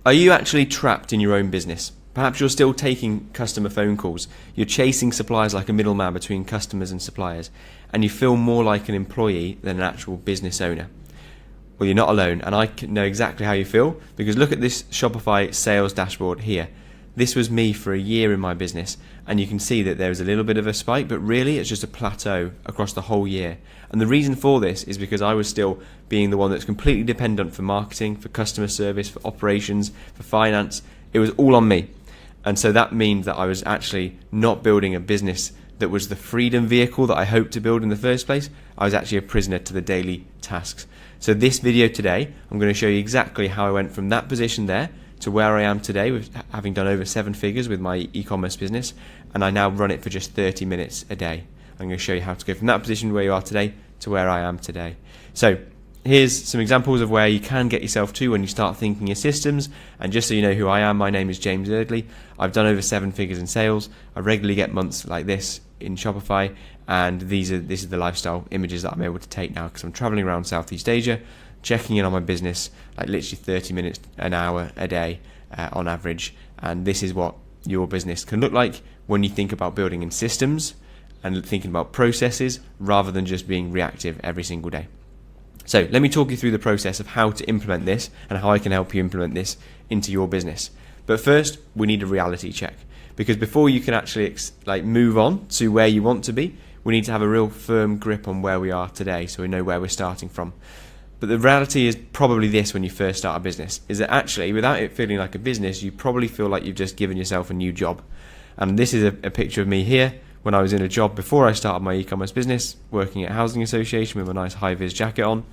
Are you actually trapped in your own business? Perhaps you're still taking customer phone calls. You're chasing suppliers like a middleman between customers and suppliers, and you feel more like an employee than an actual business owner. Well, you're not alone, and I know exactly how you feel, because look at this Shopify sales dashboard here. This was me for a year in my business, and you can see that there is a little bit of a spike, but really it's just a plateau across the whole year. And the reason for this is because I was still being the one that's completely dependent for marketing, for customer service, for operations, for finance. It was all on me. And so that means that I was actually not building a business that was the freedom vehicle that I hoped to build in the first place. I was actually a prisoner to the daily tasks. So this video today, I'm going to show you exactly how I went from that position there to where I am today, with having done over 7 figures with my e-commerce business, and I now run it for just 30 minutes a day. I'm going to show you how to go from that position where you are today to where I am today. So here's some examples of where you can get yourself to when you start thinking in systems. And just so you know who I am, my name is James Erdley. I've done over 7 figures in sales. I regularly get months like this in Shopify, and this is the lifestyle images that I'm able to take now, because I'm traveling around Southeast Asia, checking in on my business like literally 30 minutes, an hour a day on average. And this is what your business can look like when you think about building in systems and thinking about processes rather than just being reactive every single day. So let me talk you through the process of how to implement this and how I can help you implement this into your business. But first, we need a reality check, because before you can actually move on to where you want to be, we need to have a real firm grip on where we are today, so we know where we're starting from. But the reality is probably this: when you first start a business, is that actually, without it feeling like a business, you probably feel like you've just given yourself a new job. And this is a picture of me here when I was in a job before I started my e-commerce business, working at a housing association with a nice high-vis jacket on.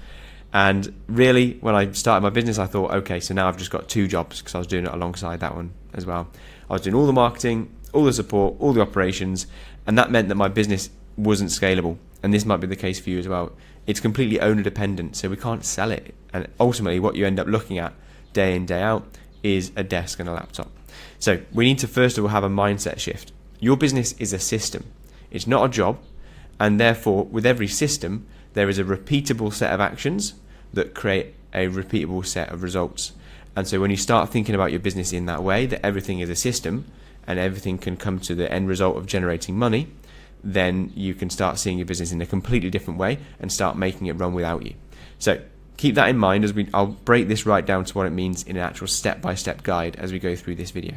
And really, when I started my business, I thought, okay, so now I've just got 2 jobs, because I was doing it alongside that one as well. I was doing all the marketing, all the support, all the operations, and that meant that my business wasn't scalable. And this might be the case for you as well. It's completely owner dependent, so we can't sell it. And ultimately, what you end up looking at day in, day out is a desk and a laptop. So we need to first of all have a mindset shift. Your business is a system. It's not a job. And therefore, with every system, there is a repeatable set of actions that create a repeatable set of results. And so when you start thinking about your business in that way, that everything is a system and everything can come to the end result of generating money, then you can start seeing your business in a completely different way and start making it run without you. So keep that in mind as I'll break this right down to what it means in an actual step-by-step guide as we go through this video.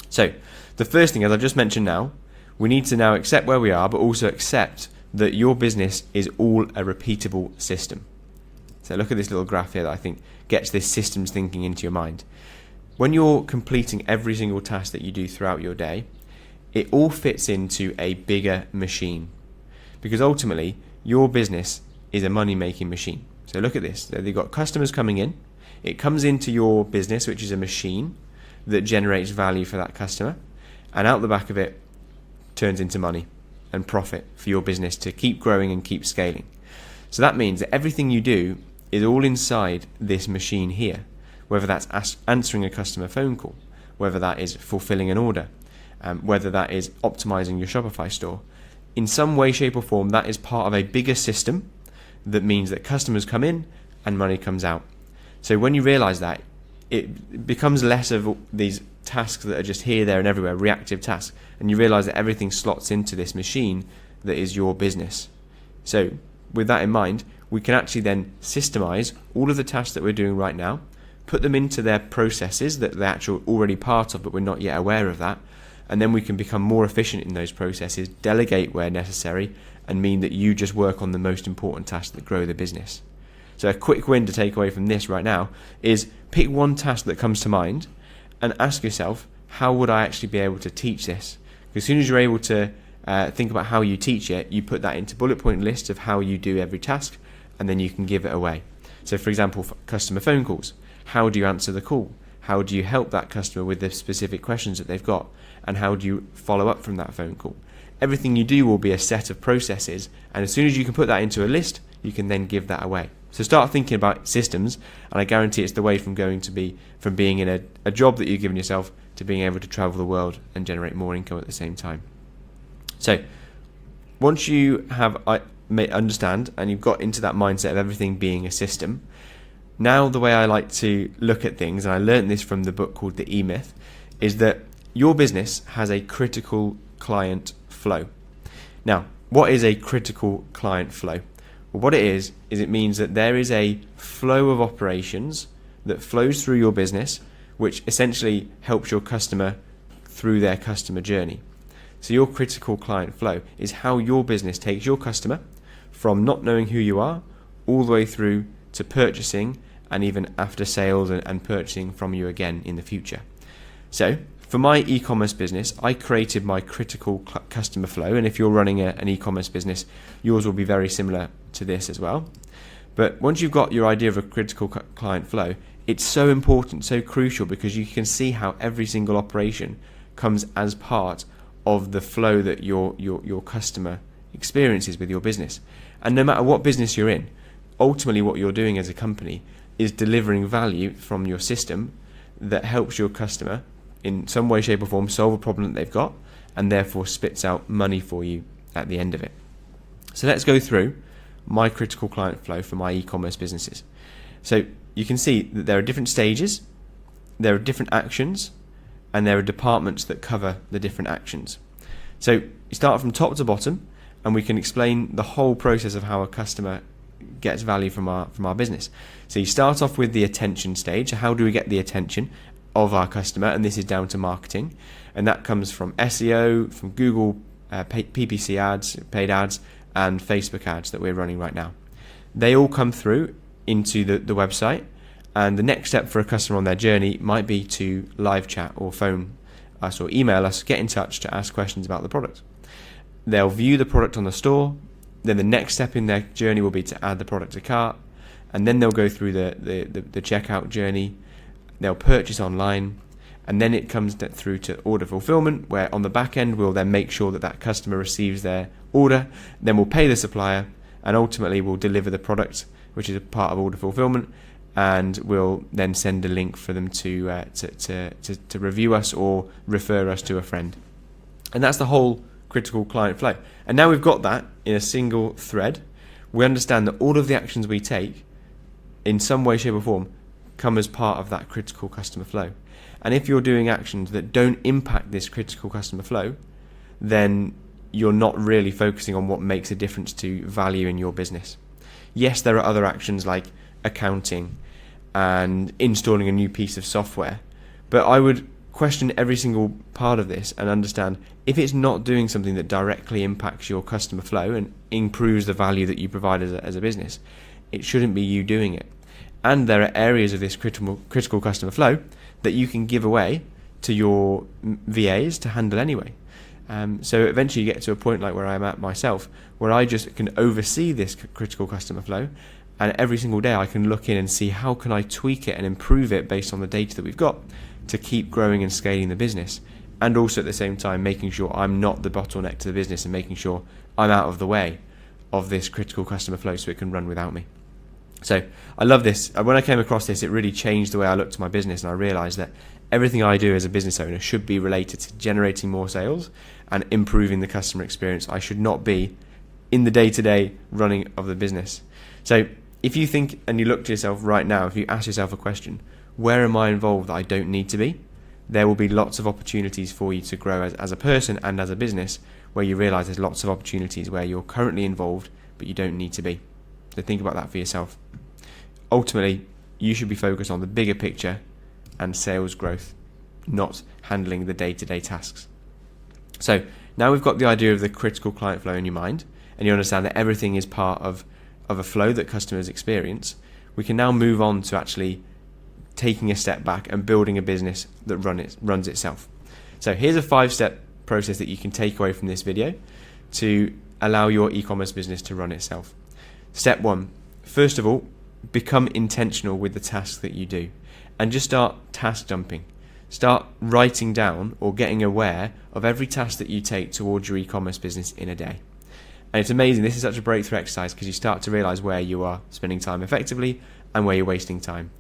So the first thing, as I just mentioned now, we need to now accept where we are, but also accept that your business is all a repeatable system. So look at this little graph here that I think gets this systems thinking into your mind. When you're completing every single task that you do throughout your day, it all fits into a bigger machine, because ultimately your business is a money-making machine. So look at this. They've got customers coming in. It comes into your business, which is a machine that generates value for that customer, and out the back of it turns into money and profit for your business to keep growing and keep scaling. So that means that everything you do is all inside this machine here, whether that's answering a customer phone call, whether that is fulfilling an order, whether that is optimizing your Shopify store. In some way, shape or form, that is part of a bigger system that means that customers come in and money comes out. So when you realize that, it becomes less of these tasks that are just here, there and everywhere, reactive tasks, and you realize that everything slots into this machine that is your business. So with that in mind, we can actually then systemize all of the tasks that we're doing right now, put them into their processes that they're actually already part of, but we're not yet aware of that. And then we can become more efficient in those processes, delegate where necessary, and mean that you just work on the most important tasks that grow the business. So a quick win to take away from this right now is pick one task that comes to mind and ask yourself, how would I actually be able to teach this? Because as soon as you're able to think about how you teach it, you put that into bullet point lists of how you do every task, and then you can give it away. So for example, for customer phone calls, how do you answer the call? How do you help that customer with the specific questions that they've got? And how do you follow up from that phone call? Everything you do will be a set of processes, and as soon as you can put that into a list, you can then give that away. So start thinking about systems, and I guarantee it's the way from being in a job that you've given yourself to being able to travel the world and generate more income at the same time. So once you have understand and you've got into that mindset of everything being a system, now the way I like to look at things, and I learned this from the book called The E-Myth, is that your business has a critical client flow. Now, what is a critical client flow? Well, what it is it means that there is a flow of operations that flows through your business, which essentially helps your customer through their customer journey. So your critical client flow is how your business takes your customer from not knowing who you are all the way through to purchasing and even after sales and purchasing from you again in the future. So for my e-commerce business, I created my critical customer flow, and if you're running an e-commerce business, yours will be very similar to this as well. But once you've got your idea of a critical client flow, it's so important, so crucial, because you can see how every single operation comes as part of the flow that your customer experiences with your business. And no matter what business you're in, ultimately what you're doing as a company is delivering value from your system that helps your customer in some way, shape or form solve a problem that they've got, and therefore spits out money for you at the end of it. So let's go through my critical client flow for my e-commerce businesses. So you can see that there are different stages, there are different actions, and there are departments that cover the different actions. So you start from top to bottom, and we can explain the whole process of how a customer gets value from our business. So you start off with the attention stage. How do we get the attention of our customer? And this is down to marketing, and that comes from SEO, from Google PPC ads, paid ads, and Facebook ads that we're running right now. They all come through into the website, and the next step for a customer on their journey might be to live chat or phone us or email us, get in touch to ask questions about the product. They'll view the product on the store, then the next step in their journey will be to add the product to cart, and then they'll go through the checkout journey, they'll purchase online, and then it comes through to order fulfillment, where on the back end we'll then make sure that customer receives their order, then we'll pay the supplier, and ultimately we'll deliver the product, which is a part of order fulfillment, and we'll then send a link for them to review us or refer us to a friend. And that's the whole critical client flow. And now we've got that in a single thread, we understand that all of the actions we take in some way, shape or form come as part of that critical customer flow. And if you're doing actions that don't impact this critical customer flow, then you're not really focusing on what makes a difference to value in your business. Yes, there are other actions like accounting and installing a new piece of software, but I would question every single part of this and understand if it's not doing something that directly impacts your customer flow and improves the value that you provide as a business, it shouldn't be you doing it. And there are areas of this critical customer flow that you can give away to your VAs to handle anyway. So eventually you get to a point like where I'm at myself, where I just can oversee this critical customer flow, and every single day I can look in and see how can I tweak it and improve it based on the data that we've got to keep growing and scaling the business, and also at the same time making sure I'm not the bottleneck to the business and making sure I'm out of the way of this critical customer flow so it can run without me. So I love this. When I came across this, it really changed the way I looked at my business, and I realized that everything I do as a business owner should be related to generating more sales and improving the customer experience. I should not be in the day-to-day running of the business. So if you think and you look to yourself right now, if you ask yourself a question, where am I involved that I don't need to be? There will be lots of opportunities for you to grow as a person and as a business, where you realize there's lots of opportunities where you're currently involved but you don't need to be. So think about that for yourself. Ultimately, you should be focused on the bigger picture and sales growth, not handling the day-to-day tasks. So now we've got the idea of the critical client flow in your mind, and you understand that everything is part of a flow that customers experience. We can now move on to actually taking a step back and building a business that runs itself. So here's a 5-step process that you can take away from this video to allow your e-commerce business to run itself. Step 1, first of all, become intentional with the tasks that you do, and just start task dumping. Start writing down or getting aware of every task that you take towards your e-commerce business in a day. And it's amazing, this is such a breakthrough exercise because you start to realize where you are spending time effectively and where you're wasting time.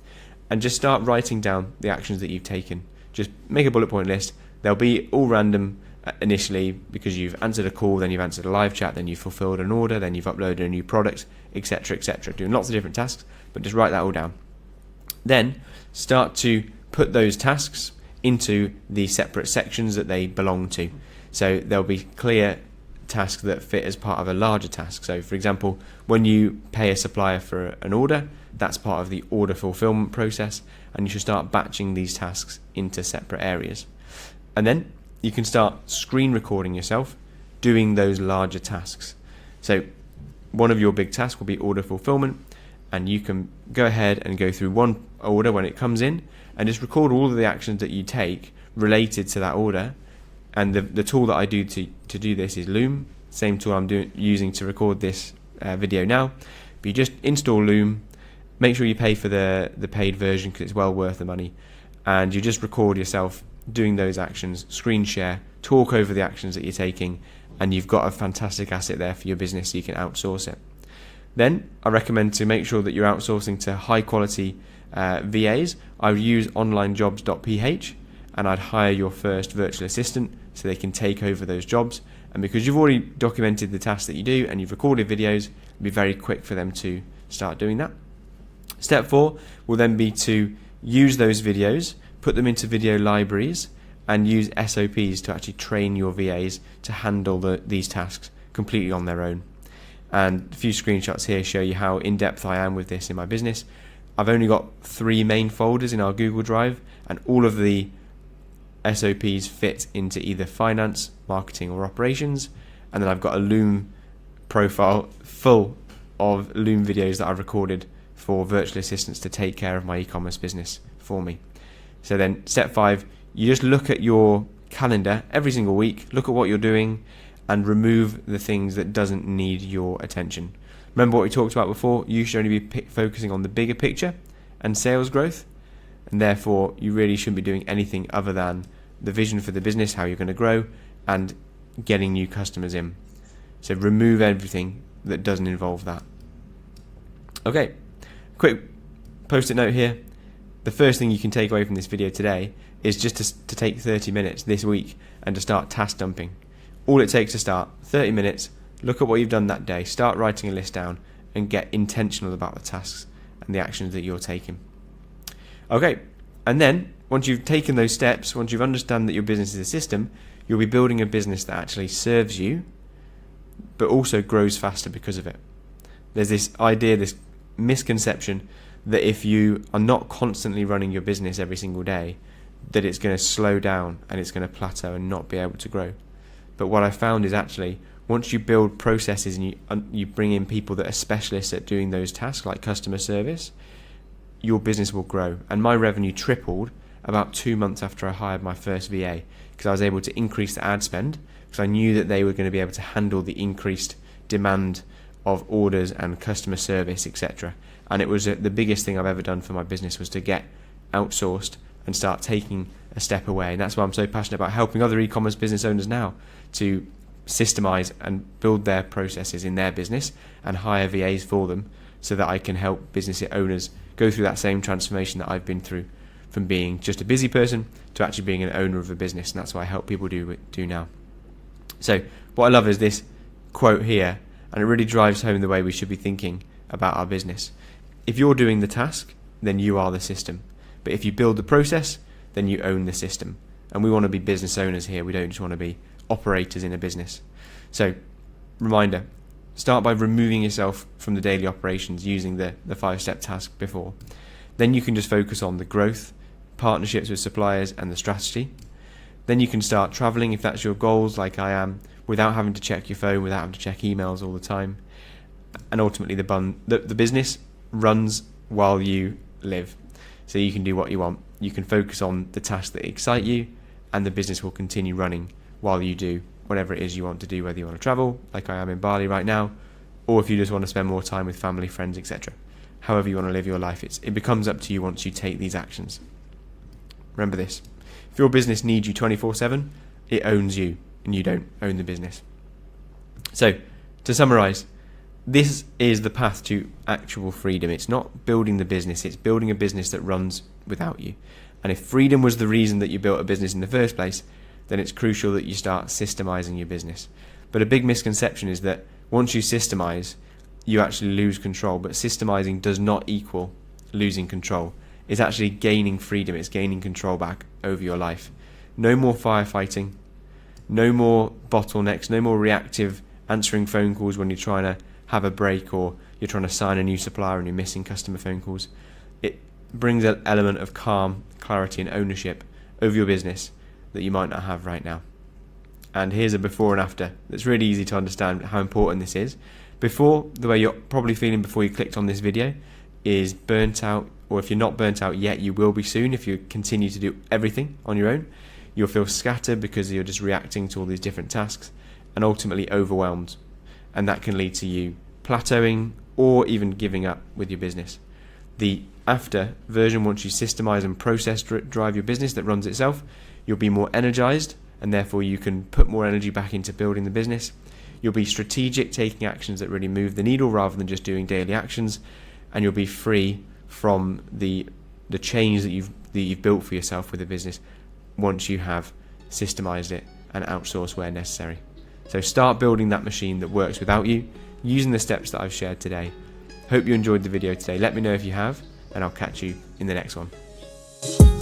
And just start writing down the actions that you've taken. Just make a bullet point list. They'll be all random initially because you've answered a call, then you've answered a live chat, then you've fulfilled an order, then you've uploaded a new product, etc., etc. Doing lots of different tasks, but just write that all down. Then start to put those tasks into the separate sections that they belong to. So there'll be clear tasks that fit as part of a larger task. So for example, when you pay a supplier for an order, that's part of the order fulfillment process, and you should start batching these tasks into separate areas. And then you can start screen recording yourself doing those larger tasks. So one of your big tasks will be order fulfillment, and you can go ahead and go through one order when it comes in and just record all of the actions that you take related to that order. And the tool that I do to do this is Loom, same tool I'm using to record this video now. But you just install Loom, make sure you pay for the paid version because it's well worth the money, and you just record yourself doing those actions, screen share, talk over the actions that you're taking, and you've got a fantastic asset there for your business so you can outsource it. Then I recommend to make sure that you're outsourcing to high quality VAs. I would use onlinejobs.ph, and I'd hire your first virtual assistant so they can take over those jobs. And because you've already documented the tasks that you do and you've recorded videos, it'll be very quick for them to start doing that. Step 4 will then be to use those videos, put them into video libraries, and use SOPs to actually train your VAs to handle these tasks completely on their own. And a few screenshots here show you how in-depth I am with this in my business. I've only got 3 main folders in our Google Drive, and all of the SOPs fit into either finance, marketing, or operations. And then I've got a Loom profile full of Loom videos that I've recorded for virtual assistants to take care of my e-commerce business for me. So then step 5, you just look at your calendar every single week, look at what you're doing, and remove the things that doesn't need your attention. Remember what we talked about before, you should only be focusing on the bigger picture and sales growth, and therefore you really shouldn't be doing anything other than the vision for the business, how you're going to grow, and getting new customers in. So remove everything that doesn't involve that. Okay, quick post-it note here. The first thing you can take away from this video today is just to take 30 minutes this week and to start task dumping. All it takes to start, 30 minutes, look at what you've done that day, start writing a list down, and get intentional about the tasks and the actions that you're taking. Okay, and then once you've taken those steps, once you've understood that your business is a system, you'll be building a business that actually serves you, but also grows faster because of it. There's this idea, this misconception that if you are not constantly running your business every single day, that it's going to slow down and it's going to plateau and not be able to grow. But what I found is actually once you build processes and you bring in people that are specialists at doing those tasks like customer service, your business will grow. And my revenue tripled about 2 months after I hired my first VA, because I was able to increase the ad spend because I knew that they were going to be able to handle the increased demand of orders and customer service, etc. And it was the biggest thing I've ever done for my business was to get outsourced and start taking a step away. And that's why I'm so passionate about helping other e-commerce business owners now to systemize and build their processes in their business and hire VAs for them so that I can help business owners go through that same transformation that I've been through, from being just a busy person to actually being an owner of a business. And that's what I help people do now. So what I love is this quote here, and it really drives home the way we should be thinking about our business. If you're doing the task, then you are the system. But if you build the process, then you own the system. And we want to be business owners here. We don't just want to be operators in a business. So, reminder, start by removing yourself from the daily operations using the 5-step task before. Then you can just focus on the growth, partnerships with suppliers, and the strategy. Then you can start traveling if that's your goals, like I am, without having to check your phone, without having to check emails all the time. And ultimately, the business runs while you live. So you can do what you want. You can focus on the tasks that excite you, and the business will continue running while you do whatever it is you want to do, whether you want to travel, like I am in Bali right now, or if you just want to spend more time with family, friends, etc. However you want to live your life, it becomes up to you once you take these actions. Remember this. If your business needs you 24/7, it owns you, and you don't own the business. So, to summarize, this is the path to actual freedom. It's not building the business, it's building a business that runs without you. And if freedom was the reason that you built a business in the first place, then it's crucial that you start systemizing your business. But a big misconception is that once you systemize, you actually lose control. But systemizing does not equal losing control. is actually gaining freedom. It's gaining control back over your life. No more firefighting, no more bottlenecks, no more reactive answering phone calls when you're trying to have a break or you're trying to sign a new supplier and you're missing customer phone calls. It brings an element of calm, clarity and ownership over your business that you might not have right now. And here's a before and after. It's really easy to understand how important this is. Before, the way you're probably feeling before you clicked on this video is burnt out, or if you're not burnt out yet, you will be soon if you continue to do everything on your own. You'll feel scattered because you're just reacting to all these different tasks and ultimately overwhelmed. And that can lead to you plateauing or even giving up with your business. The after version, once you systemize and process drive your business that runs itself, you'll be more energized and therefore you can put more energy back into building the business. You'll be strategic, taking actions that really move the needle rather than just doing daily actions, and you'll be free from the change that you've built for yourself with the business once you have systemized it and outsourced where necessary. So start building that machine that works without you, using the steps that I've shared today. Hope you enjoyed the video today. Let me know if you have, and I'll catch you in the next one.